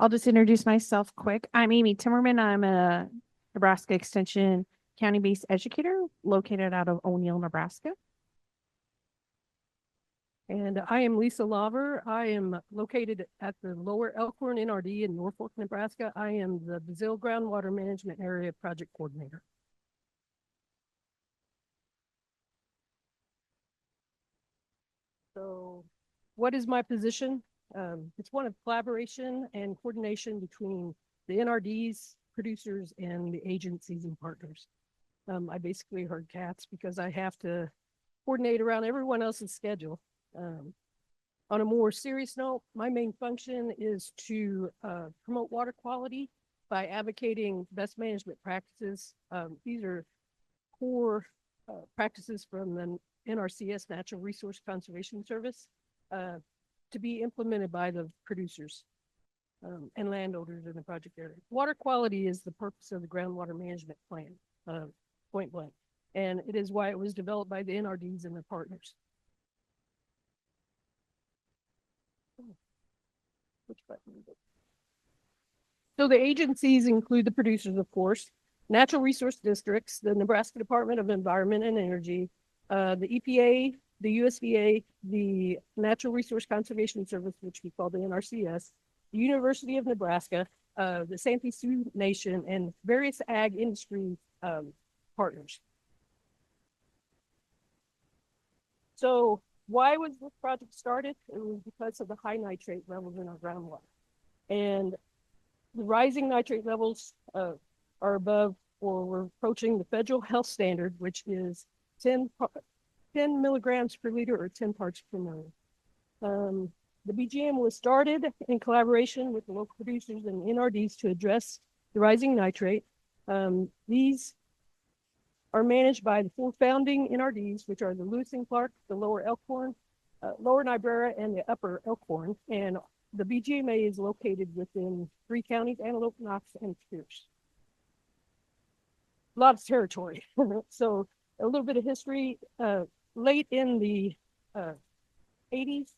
I'll just introduce myself quick. I'm Amy Timmerman. I'm a Nebraska Extension County-based educator located out of O'Neill, Nebraska. And I am Lisa Lauver. I am located at the Lower Elkhorn NRD in Norfolk, Nebraska. I am the Bazile Groundwater Management Area Project Coordinator. So what is my position? It's one of collaboration and coordination between the NRDs, producers, and the agencies and partners. I basically herd cats because I have to coordinate around everyone else's schedule. On a more serious note, my main function is to promote water quality by advocating best management practices. These are core practices from the NRCS, Natural Resource Conservation Service, to be implemented by the producers and landowners in the project area. Water quality is the purpose of the groundwater management plan, point blank. And it is why it was developed by the NRDs and their partners. Which button is it? So the agencies include the producers, of course, natural resource districts, the Nebraska Department of Environment and Energy, the EPA, the USDA, the Natural Resource Conservation Service, which we call the NRCS, the University of Nebraska, the Santee Sioux Nation, and various ag industry partners. So why was this project started? It was because of the high nitrate levels in our groundwater. And the rising nitrate levels are above, or we're approaching the federal health standard, which is 10 milligrams per liter or 10 parts per million. The BGM was started in collaboration with the local producers and NRDs to address the rising nitrate. These are managed by the four founding NRDs, which are the Lewis and Clark, the Lower Elkhorn, Lower Niobrara, and the Upper Elkhorn. And the BGMA is located within 3 counties, Antelope, Knox, and Pierce. A lot of territory. So a little bit of history. Late in the 1980s,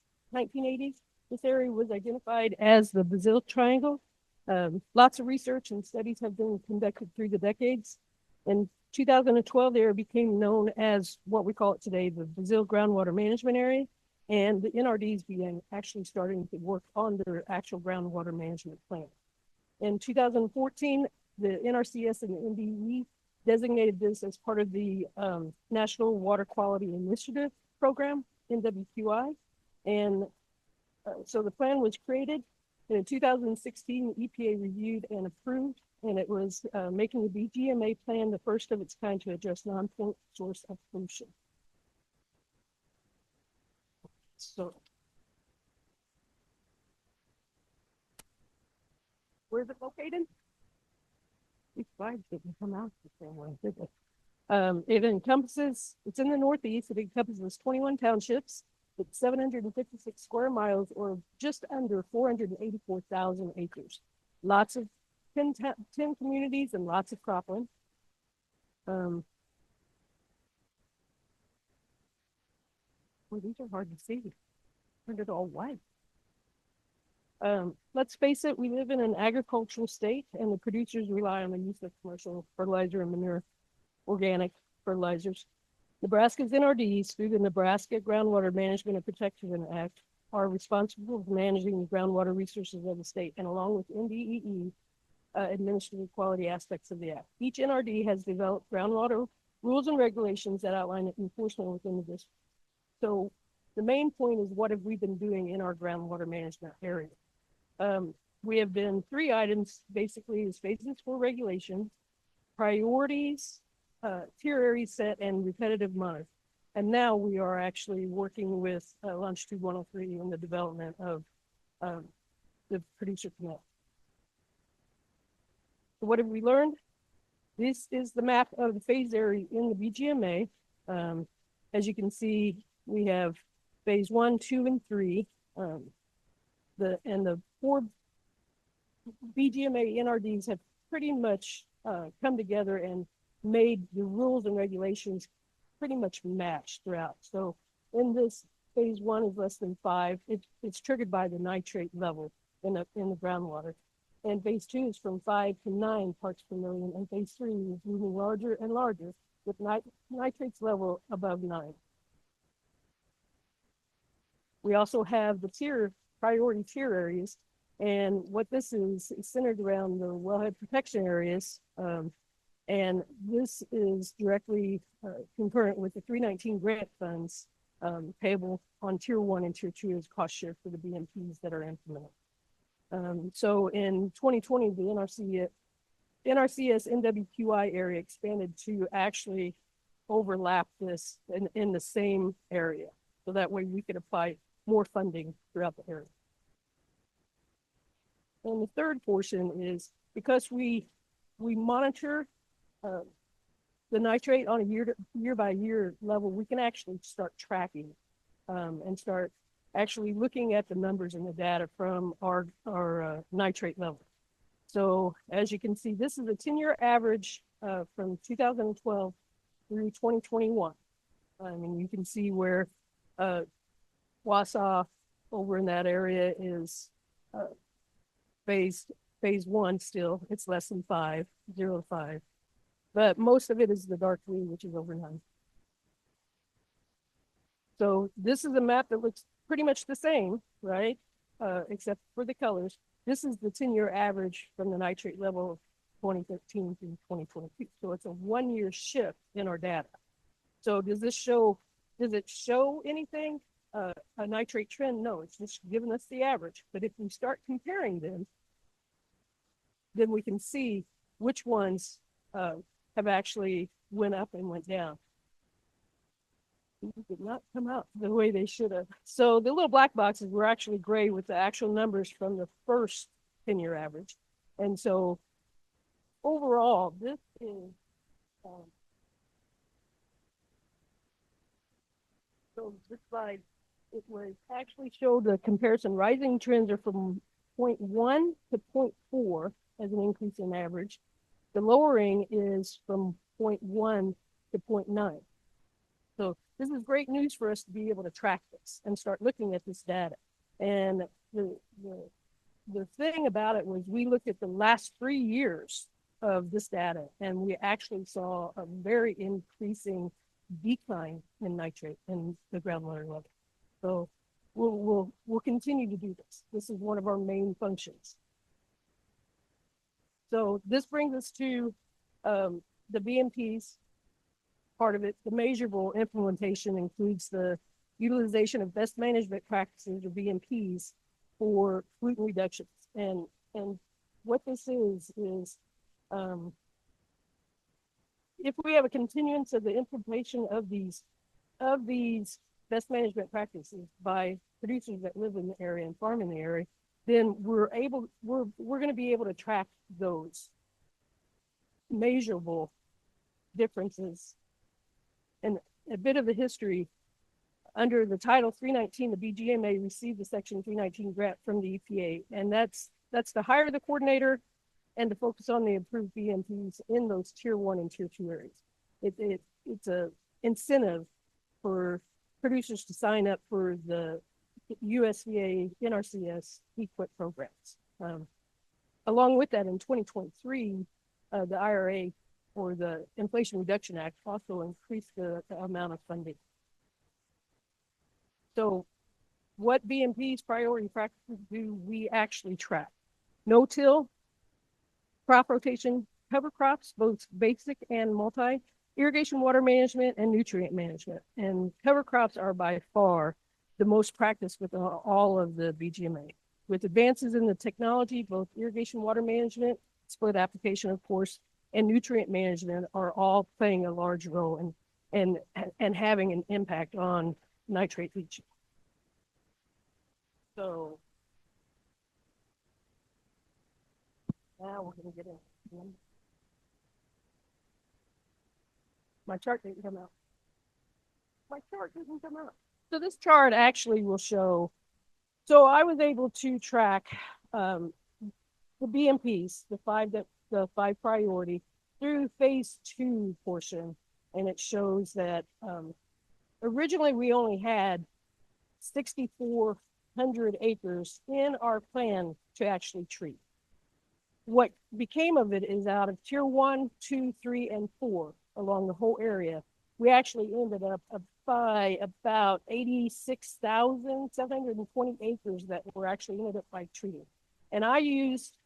this area was identified as the Bazile Triangle. Lots of research and studies have been conducted through the decades. In 2012, the area became known as what we call it today, the Bazile Groundwater Management Area. And the NRDs began actually starting to work on their actual groundwater management plan. In 2014, the NRCS and the NDE designated this as part of the National Water Quality Initiative Program, NWQI. And so the plan was created. And in 2016, the EPA reviewed and approved, and it was making the BGMA plan the first of its kind to address non-point source of pollution. So, where is it located? These slides didn't come out the same way, did they? It encompasses, it's in the Northeast, it encompasses 21 townships, it's 756 square miles, or just under 484,000 acres. Lots of 10 communities and lots of cropland. Well, these are hard to see. Turned it all white. Let's face it, we live in an agricultural state, and the producers rely on the use of commercial fertilizer and manure, organic fertilizers. Nebraska's NRDs, through the Nebraska Groundwater Management and Protection Act, are responsible for managing the groundwater resources of the state, and along with NDEE, administer the quality aspects of the act. Each NRD has developed groundwater rules and regulations that outline enforcement within the district. So the main point is, what have we been doing in our groundwater management area? We have been 3 items, basically, is phases for regulation, priorities, tier area set, and repetitive monitoring. And now we are actually working with Longitude 103 in the development of the producer connect. So what have we learned? This is the map of the phase area in the BGMA. As you can see, we have phase 1, 2, and 3. The 4 BGMA NRDs have pretty much come together and made the rules and regulations pretty much match throughout. So in this phase 1 is less than 5. It's triggered by the nitrate level in the groundwater. And phase 2 is from 5 to 9 parts per million, and phase 3 is moving larger and larger with nitrates level above 9. We also have the priority tier areas, and what this is centered around the wellhead protection areas. And this is directly concurrent with the 319 grant funds payable on tier 1 and tier 2 as cost share for the BMPs that are implemented. So in 2020, the NRCS NWQI area expanded to actually overlap this in the same area. So that way we could apply more funding throughout the area. And the third portion is because we monitor the nitrate on a year by year level, we can actually start tracking and start actually looking at the numbers and the data from our nitrate level. So as you can see, this is a 10-year average from 2012 through 2021. I mean, you can see where Wausau over in that area is phase 1 still. It's less than 5, 0 to 5. But most of it is the dark blue, which is over 9. So this is a map that looks pretty much the same, right? Except for the colors. This is the 10-year average from the nitrate level of 2013 through 2022. So it's a 1-year shift in our data. So does it show anything? A nitrate trend? No, it's just giving us the average. But if we start comparing them, then we can see which ones have actually went up and went down. Did not come out the way they should have. So the little black boxes were actually gray with the actual numbers from the first 10-year average. And so overall, this is so this slide, it was actually showed the comparison. Rising trends are from 0.1 to 0.4 as an increase in average. The lowering is from 0.1 to 0.9. So this is great news for us to be able to track this and start looking at this data. And the thing about it was we looked at the last 3 years of this data, and we actually saw a very increasing decline in nitrate in the groundwater level. So we'll continue to do this. This is one of our main functions. So this brings us to the BMPs. Part of it, the measurable implementation includes the utilization of best management practices or BMPs for pollutant reductions. And what this is if we have a continuance of the implementation of these best management practices by producers that live in the area and farm in the area, then we're going to be able to track those measurable differences. And a bit of the history, under the Title 319, the BGMA received the Section 319 grant from the EPA, and that's to hire the coordinator and to focus on the improved BMPs in those Tier 1 and Tier 2 areas. It's a incentive for producers to sign up for the USDA NRCS EQIP programs. Along with that, in 2023, the IRA or the Inflation Reduction Act also increased the amount of funding. So what BMP's priority practices do we actually track? No-till, crop rotation, cover crops, both basic and multi, irrigation water management, and nutrient management. And cover crops are by far the most practiced with all of the BGMA. With advances in the technology, both irrigation water management, split application, of course, and nutrient management are all playing a large role and having an impact on nitrate leaching. So now we're going to get in. My chart didn't come out. So this chart actually will show. So I was able to track the BMPs, the five priority through phase 2 portion, and it shows that originally we only had 6,400 acres in our plan to actually treat. what became of it is out of tier 1, 2, 3, and 4 along the whole area, we actually ended up by about 86,720 acres that were actually ended up by treating. And I used,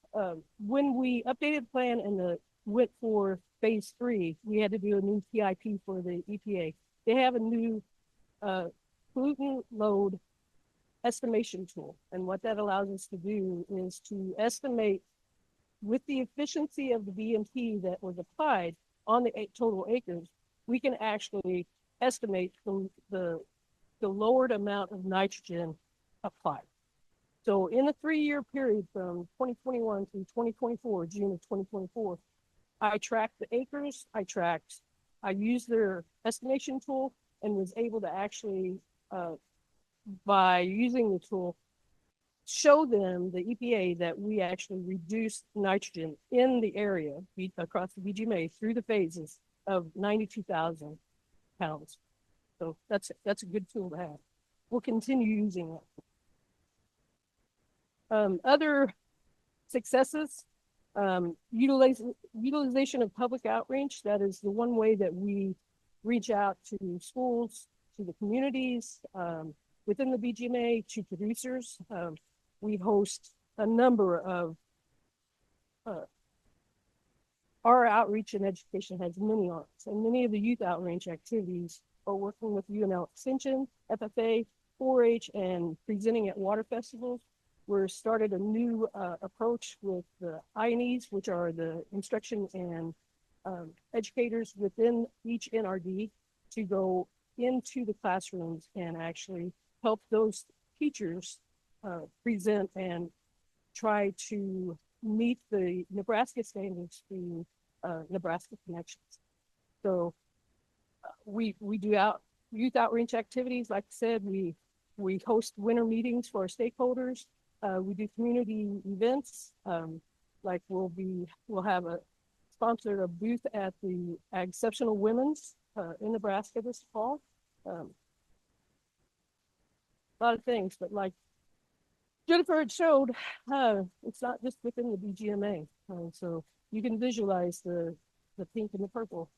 when we updated the plan and went for phase 3, we had to do a new PIP for the EPA. They have a new pollutant load estimation tool. And what that allows us to do is to estimate with the efficiency of the BMP that was applied on the total acres, we can actually estimate the lowered amount of nitrogen applied. So in a 3-year period from 2021 through 2024, June of 2024, I tracked the acres, I used their estimation tool and was able to actually, by using the tool, show them, the EPA, that we actually reduced nitrogen in the area across the BGMA through the phases of 92,000 pounds. So that's a good tool to have. We'll continue using it. Other successes, utilization of public outreach. That is the one way that we reach out to schools, to the communities, within the BGMA, to producers. We host a number of, our outreach and education has many arms, and many of the youth outreach activities are working with UNL Extension, FFA, 4-H, and presenting at water festivals. We're started a new approach with the INEs, which are the instruction and educators within each NRD, to go into the classrooms and actually help those teachers present and try to meet the Nebraska standards through Nebraska Connections. So we do youth outreach activities. Like I said, we host winter meetings for our stakeholders. We do community events. Like we'll have sponsored a booth at the Exceptional Women's in Nebraska this fall. A lot of things, but like Jennifer had showed, it's not just within the BGMA. So you can visualize the pink and the purple.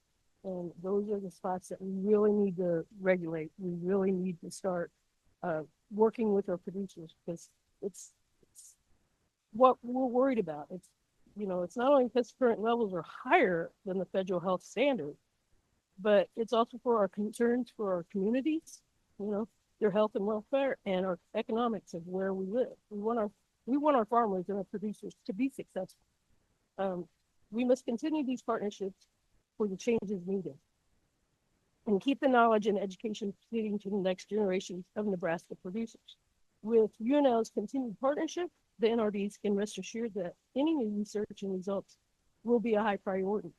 And those are the spots that we really need to regulate. We really need to start working with our producers, because it's what we're worried about. It's not only because current levels are higher than the federal health standard, but it's also for our concerns for our communities, their health and welfare, and our economics of where we live. We want our farmers and our producers to be successful. We must continue these partnerships for the changes needed, and keep the knowledge and education proceeding to the next generation of Nebraska producers. With UNL's continued partnership, the NRDs can rest assured that any new research and results will be a high priority.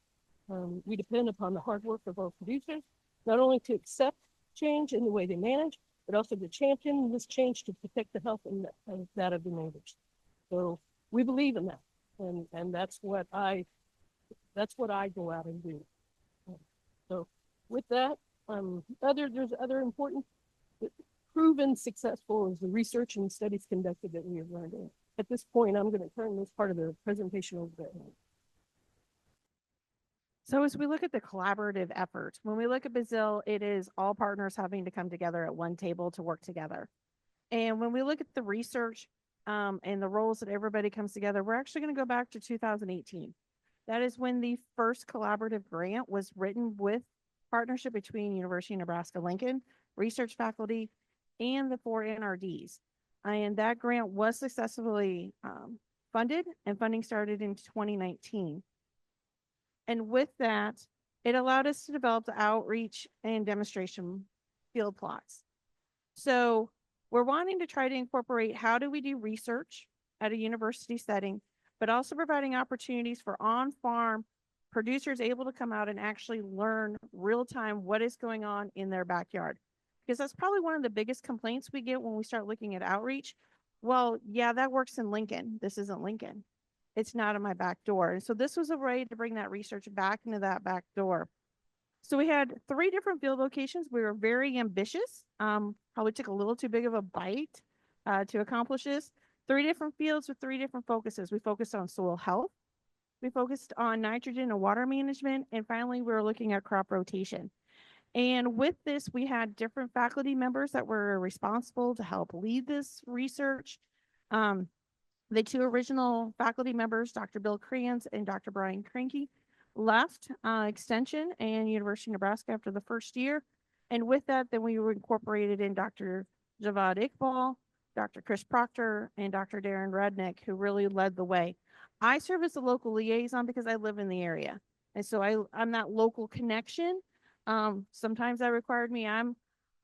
We depend upon the hard work of our producers, not only to accept change in the way they manage, but also to champion this change to protect the health and that of the neighbors. So we believe in that, and that's what I go out and do. So with that, there's other important, proven successful is the research and studies conducted that we have learned in. At this point, I'm going to turn this part of the presentation over to Ed. So as we look at the collaborative effort, when we look at Bazile, it is all partners having to come together at one table to work together. And when we look at the research and the roles that everybody comes together, we're actually going to go back to 2018. That is when the first collaborative grant was written with partnership between University of Nebraska-Lincoln, research faculty, and the 4 NRDs. And that grant was successfully funded, and funding started in 2019. And with that, it allowed us to develop the outreach and demonstration field plots. So we're wanting to try to incorporate how do we do research at a university setting, but also providing opportunities for on-farm producers able to come out and actually learn real-time what is going on in their backyard. Because that's probably one of the biggest complaints we get when we start looking at outreach. Well, yeah, that works in Lincoln. This isn't Lincoln. It's not in my back door. And so this was a way to bring that research back into that back door. So we had 3 different field locations. We were very ambitious. Probably took a little too big of a bite to accomplish this. 3 different fields with 3 different focuses. We focused on soil health, We focused on nitrogen and water management. And finally, we were looking at crop rotation. And with this, we had different faculty members that were responsible to help lead this research. Um, the two original faculty members, Dr. Bill Kranz and Dr. Brian Cranky, left Extension and University of Nebraska after the first year. And with that, then we were incorporated in Dr. Javad Iqbal, Dr. Chris Proctor, and Dr. Darren Rudnick, who really led the way. I serve as a local liaison because I live in the area. And so I'm that local connection. Sometimes that required me. I'm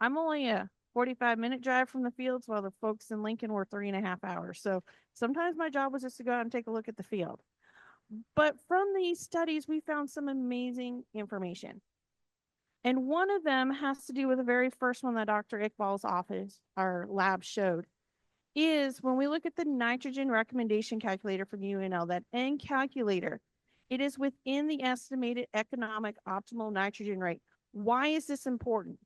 only a 45-minute drive from the fields, while the folks in Lincoln were 3.5 hours. So sometimes my job was just to go out and take a look at the field. But from these studies, we found some amazing information. And one of them has to do with the very first one that Dr. Iqbal's office, our lab, showed, is when we look at the nitrogen recommendation calculator from UNL, that N calculator, it is within the estimated economic optimal nitrogen rate. Why is this important?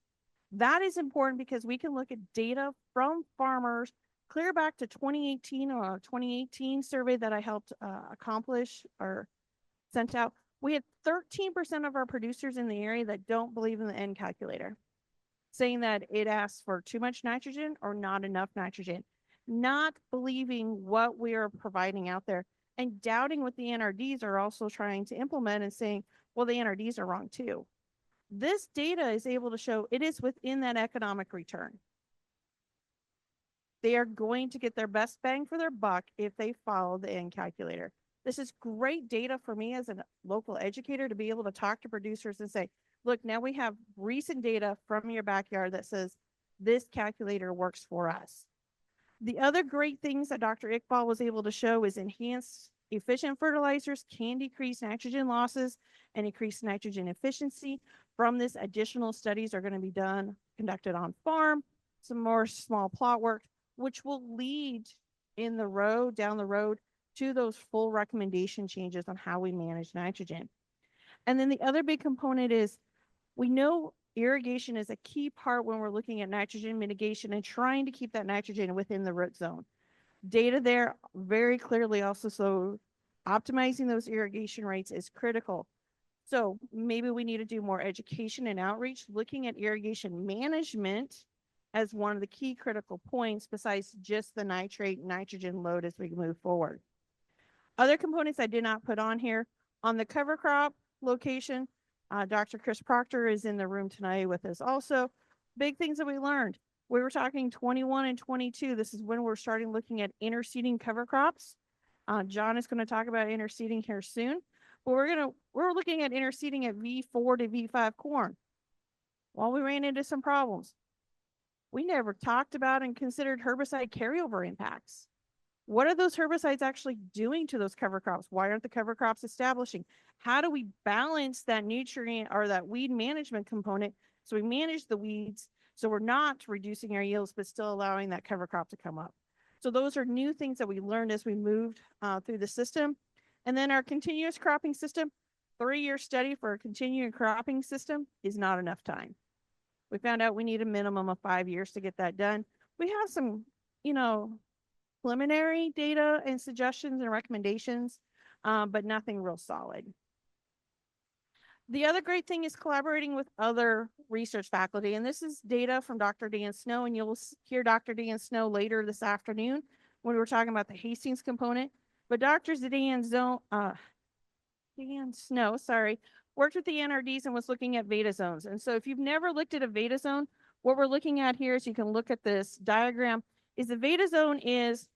That is important because we can look at data from farmers clear back to 2018, or a 2018 survey that I helped accomplish or sent out. We had 13% of our producers in the area that don't believe in the N calculator, saying that it asks for too much nitrogen or not enough nitrogen, not believing what we are providing out there, and doubting what the NRDs are also trying to implement and saying, well, the NRDs are wrong too. This data is able to show it is within that economic return. They are going to get their best bang for their buck if they follow the N calculator. This is great data for me as a local educator to be able to talk to producers and say, look, now we have recent data from your backyard that says this calculator works for us. The other great things that Dr. Iqbal was able to show is enhanced efficient fertilizers can decrease nitrogen losses and increase nitrogen efficiency. From this, additional studies are going to be conducted on farm, some more small plot work, which will lead down the road to those full recommendation changes on how we manage nitrogen. And then the other big component is we know irrigation is a key part when we're looking at nitrogen mitigation and trying to keep that nitrogen within the root zone. Data there very clearly also so optimizing those irrigation rates is critical. So maybe we need to do more education and outreach, looking at irrigation management as one of the key critical points besides just the nitrogen load as we move forward. Other components I did not put on here, on the cover crop location, Dr. Chris Proctor is in the room tonight with us also. Big things that we learned. We were talking 21 and 22. This is when we're starting looking at interseeding cover crops. John is going to talk about interseeding here soon. But we're looking at interseeding at V4 to V5 corn. Well, we ran into some problems. We never talked about and considered herbicide carryover impacts. What are those herbicides actually doing to those cover crops? Why aren't the cover crops establishing? How do we balance that nutrient or that weed management component so we manage the weeds so we're not reducing our yields but still allowing that cover crop to come up? So those are new things that we learned as we moved through the system. And then our continuous cropping system, 3-year study for a continuing cropping system is not enough time. We found out we need a minimum of 5 years to get that done. We have some, preliminary data and suggestions and recommendations, but nothing real solid. The other great thing is collaborating with other research faculty, and this is data from Dr. Dan Snow, and you'll hear Dr. Dan Snow later this afternoon when we're talking about the Hastings component. But Dr. Dan Snow, worked with the NRDs and was looking at Veda zones. And so if you've never looked at a Veda zone, what we're looking at here is you can look at this diagram, is the Veda zone is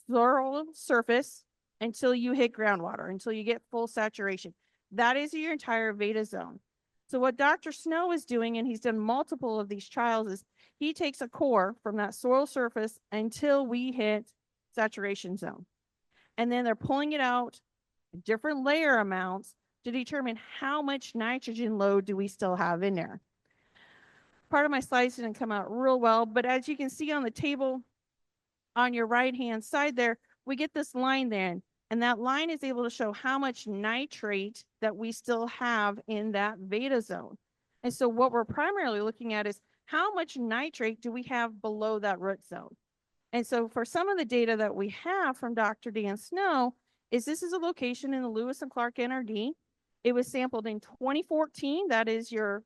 soil surface until you hit groundwater, until you get full saturation. That is your entire Veda zone. So what Dr. Snow is doing, and he's done multiple of these trials, is he takes a core from that soil surface until we hit saturation zone. And then they're pulling it out, different layer amounts, to determine how much nitrogen load do we still have in there. Part of my slides didn't come out real well, but as you can see on the table on your right-hand side there, we get this line there, and that line is able to show how much nitrate that we still have in that Veda zone. And so what we're primarily looking at is how much nitrate do we have below that root zone. And so for some of the data that we have from Dr. Dan Snow is this is a location in the Lewis and Clark NRD. It was sampled in 2014. That is your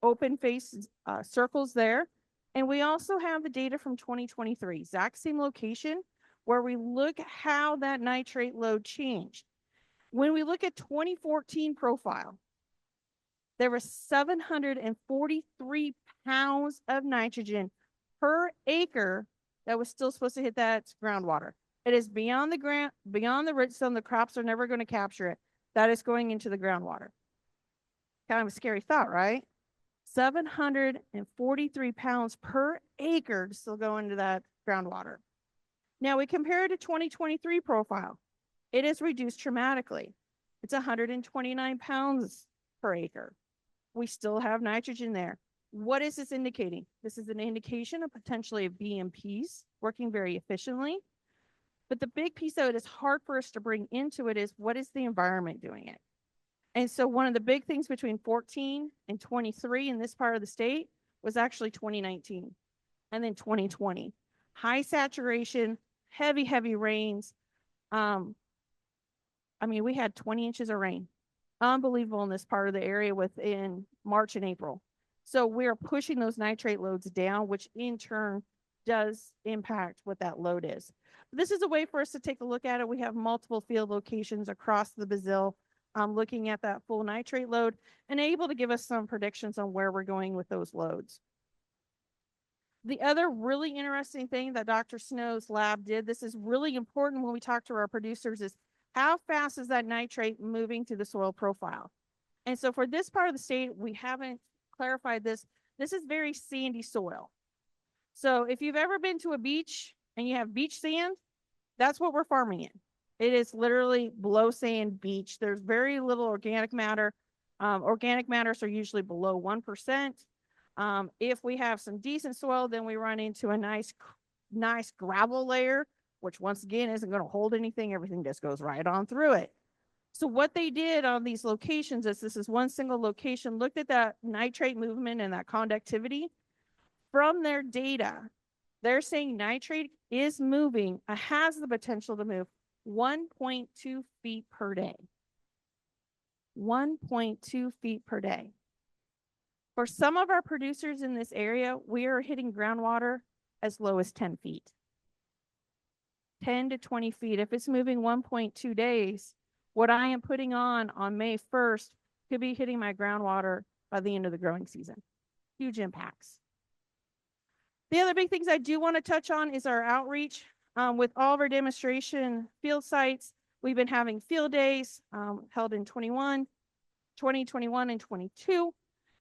open face circles there. And we also have the data from 2023, exact same location, where we look how that nitrate load changed. When we look at 2014 profile, there was 743 pounds of nitrogen per acre that was still supposed to hit that groundwater. It is beyond the ground, beyond the root zone. The crops are never going to capture it. That is going into the groundwater. Kind of a scary thought, right? 743 pounds per acre to still go into that groundwater. Now we compare it to 2023 profile. It is reduced dramatically. It's 129 pounds per acre. We still have nitrogen there. What is this indicating? This is an indication of potentially of BMPs working very efficiently. But the big piece of it is hard for us to bring into it is what is the environment doing it? And so one of the big things between 14 and 23 in this part of the state was actually 2019 and then 2020. High saturation, heavy rains. We had 20 inches of rain. Unbelievable in this part of the area within March and April. So we're pushing those nitrate loads down, which in turn does impact what that load is. This is a way for us to take a look at it. We have multiple field locations across the Bazile, looking at that full nitrate load and able to give us some predictions on where we're going with those loads. The other really interesting thing that Dr. Snow's lab did, this is really important when we talk to our producers, is how fast is that nitrate moving through the soil profile? And so for this part of the state, we haven't clarified this. This is very sandy soil. So if you've ever been to a beach and you have beach sand, that's what we're farming in. It is literally below sand beach. There's very little organic matter. Organic matters are usually below 1%. If we have some decent soil, then we run into a nice gravel layer, which once again isn't going to hold anything. Everything just goes right on through it. So what they did on these locations is this is one single location, looked at that nitrate movement and that conductivity. From their data, they're saying nitrate is moving, has the potential to move 1.2 feet per day. 1.2 feet per day. For some of our producers in this area, we are hitting groundwater as low as 10 feet. 10 to 20 feet. If it's moving 1.2 days, what I am putting on May 1st could be hitting my groundwater by the end of the growing season. Huge impacts. The other big things I do want to touch on is our outreach. With all of our demonstration field sites, we've been having field days held in 2021, and 22.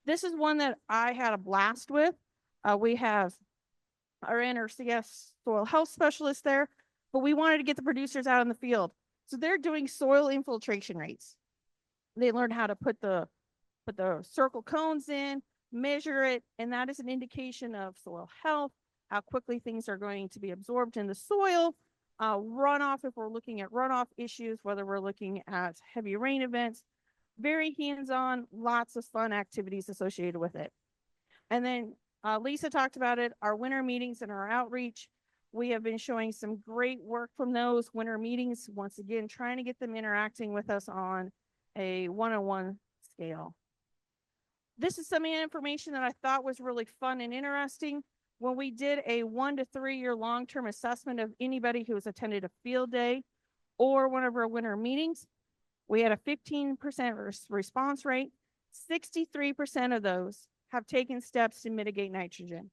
This is one that I had a blast with. We have our NRCS soil health specialist there, but we wanted to get the producers out in the field. So they're doing soil infiltration rates. They learned how to put the circle cones in, measure it, and that is an indication of soil health, how quickly things are going to be absorbed in the soil, runoff if we're looking at runoff issues, whether we're looking at heavy rain events, very hands-on, lots of fun activities associated with it. And then Lisa talked about it, our winter meetings and our outreach. We have been showing some great work from those winter meetings, once again, trying to get them interacting with us on a one-on-one scale. This is some information that I thought was really fun and interesting. When we did a 1 to 3 year long-term assessment of anybody who has attended a field day or one of our winter meetings, we had a 15% response rate. 63% of those have taken steps to mitigate nitrogen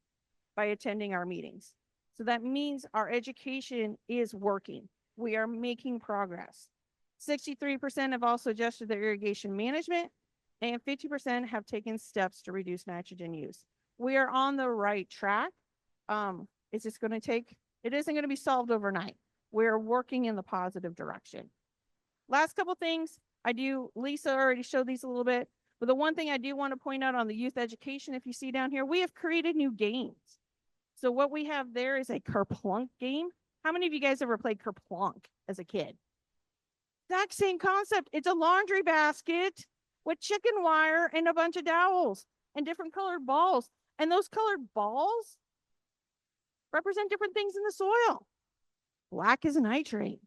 by attending our meetings. So that means our education is working. We are making progress. 63% have also adjusted their irrigation management, and 50% have taken steps to reduce nitrogen use. We are on the right track. It's just going to take, it isn't going to be solved overnight. We're working in the positive direction. Last couple things, Lisa already showed these a little bit, but the one thing I do want to point out on the youth education, if you see down here, we have created new games. So what we have there is a Kerplunk game. How many of you guys ever played Kerplunk as a kid? Exact same concept. It's a laundry basket with chicken wire and a bunch of dowels and different colored balls. And those colored balls represent different things in the soil. Black is nitrate.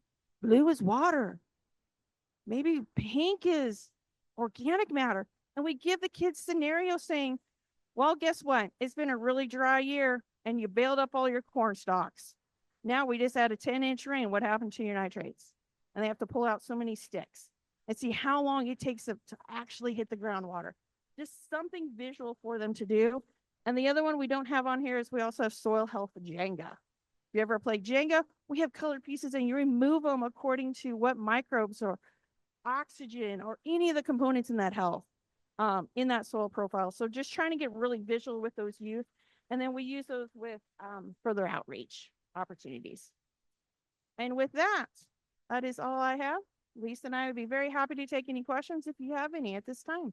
blue is water. Maybe pink is organic matter. And we give the kids scenarios saying, well, guess what? It's been a really dry year and you bailed up all your corn stalks. Now we just had a 10-inch rain. What happened to your nitrates? And they have to pull out so many sticks and see how long it takes them to actually hit the groundwater. Just something visual for them to do. And the other one we don't have on here is we also have soil health Jenga. If you ever play Jenga, we have colored pieces and you remove them according to what microbes or oxygen or any of the components in that health, in that soil profile. So just trying to get really visual with those youth. And then we use those with further outreach opportunities. And with that, that is all I have. Lisa and I would be very happy to take any questions if you have any at this time.